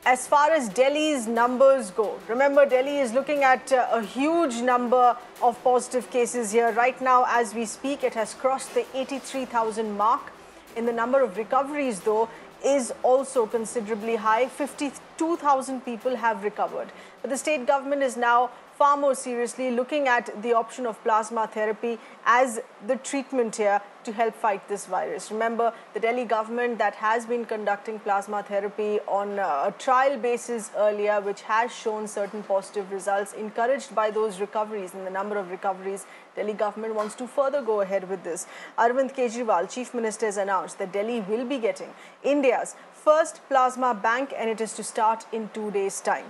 as far as Delhi's numbers go. Remember, Delhi is looking at a huge number of positive cases here. Right now, as we speak, it has crossed the 83,000 mark. In the number of recoveries, though, is also considerably high. 52,000 people have recovered. But the state government is now far more seriously looking at the option of plasma therapy as the treatment here to help fight this virus. Remember, the Delhi government that has been conducting plasma therapy on a trial basis earlier, which has shown certain positive results, encouraged by those recoveries and the number of recoveries. Delhi government wants to further go ahead with this. Arvind Kejriwal, Chief Minister, has announced that Delhi will be getting India's first plasma bank, and it is to start in 2 days' time.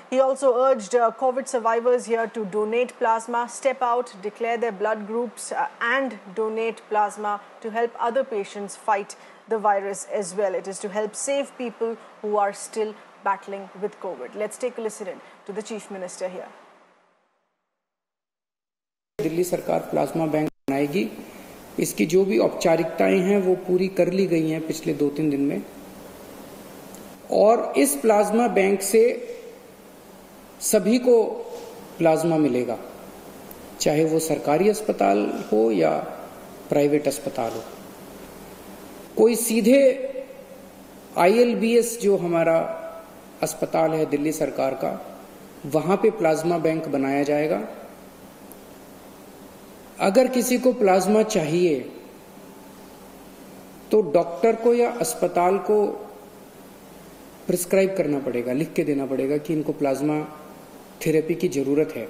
He also urged COVID survivors here to donate plasma, step out, declare their blood groups and donate plasma to help other patients fight the virus as well. It is to help save people who are still battling with COVID. Let's take a listen in to the Chief Minister here. Delhi सरकार plasma bank बनाएगी. इसकी जो भी औपचारिकताएं हैं वो पूरी कर ली गई हैं पिछले 2-3 दिन में. और इस प्लाज्मा बैंक से सभी को प्लाज्मा मिलेगा, चाहे वो सरकारी अस्पताल हो या प्राइवेट अस्पताल हो. कोई सीधे ILBS जो हमारा अस्पताल है दिल्ली सरकार का, वहां पे प्लाज्मा बैंक बनाया जाएगा. अगर किसी को प्लाज्मा चाहिए तो डॉक्टर को या अस्पताल को प्रिस्क्राइब करना पड़ेगा, लिख के देना पड़ेगा कि इनको प्लाज्मा थेरेपी की जरूरत है.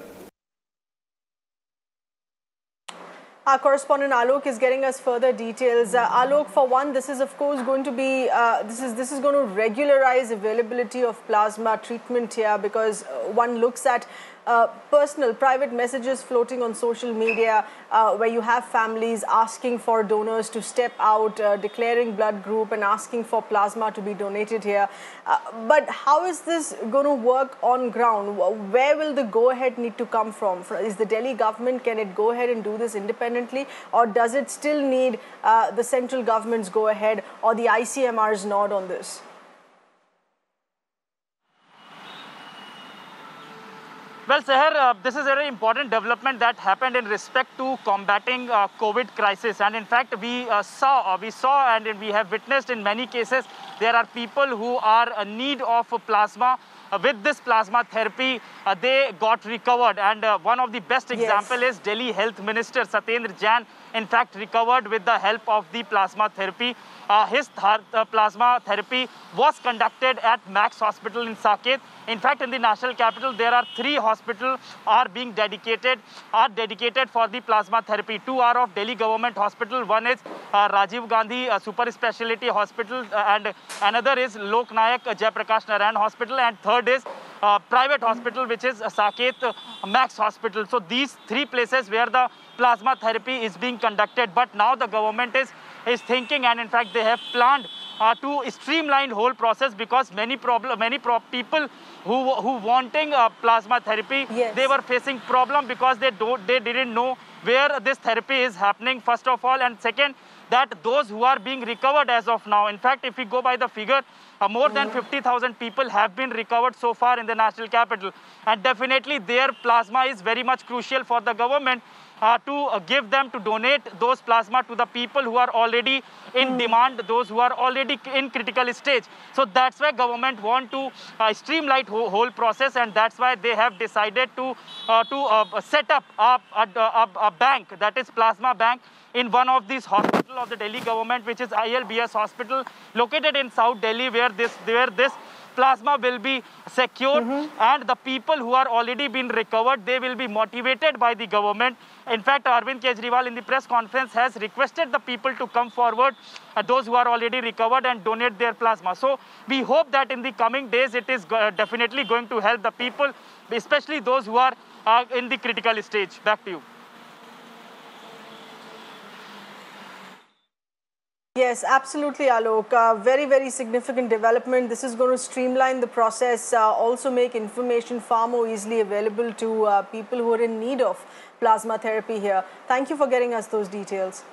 Our correspondent Alok is getting us further details. Alok, for one, this is of course going to be this is going to regularize availability of plasma treatment here, because one looks at personal, private messages floating on social media where you have families asking for donors to step out, declaring blood group and asking for plasma to be donated here. But how is this going to work on ground? Where will the go-ahead need to come from? Is the Delhi government, can it go ahead and do this independently, or does it still need the central government's go-ahead or the ICMR's nod on this? Well, Seher, this is a very important development that happened in respect to combating COVID crisis. And in fact, we saw and we have witnessed in many cases, there are people who are in need of plasma. With this plasma therapy, they got recovered. And one of the best example is Delhi Health Minister Satyendra Jain, in fact, recovered with the help of the plasma therapy. His plasma therapy was conducted at Max Hospital in Saket. In fact, in the national capital, there are 3 hospitals are dedicated for the plasma therapy. 2 are of Delhi Government Hospital. One is Rajiv Gandhi Super Speciality Hospital, and another is Lok Nayak Jayaprakash Narayan Hospital, and third is private hospital, which is Saket Max Hospital. So these 3 places where the plasma therapy is being conducted. But now the government is thinking, and in fact they have planned to streamline whole process, because many people who wanting plasma therapy, they were facing problem because they didn't know where this therapy is happening, first of all, and second, that those who are being recovered as of now, in fact, if we go by the figure, more than 50,000 people have been recovered so far in the national capital, and definitely their plasma is very much crucial for the government to give them, to donate those plasma to the people who are already in demand, those who are already in critical stage. So that's why government want to streamline whole process, and that's why they have decided to set up a bank, that is plasma bank, in one of these hospitals of the Delhi government, which is ILBS hospital, located in South Delhi, where this plasma will be secured, and the people who are already been recovered, they will be motivated by the government. In fact, Arvind Kejriwal in the press conference has requested the people to come forward, those who are already recovered, and donate their plasma. So we hope that in the coming days, it is definitely going to help the people, especially those who are in the critical stage. Back to you. Yes, absolutely, Alok. Very, very significant development. This is going to streamline the process, also make information far more easily available to people who are in need of plasma therapy here. Thank you for getting us those details.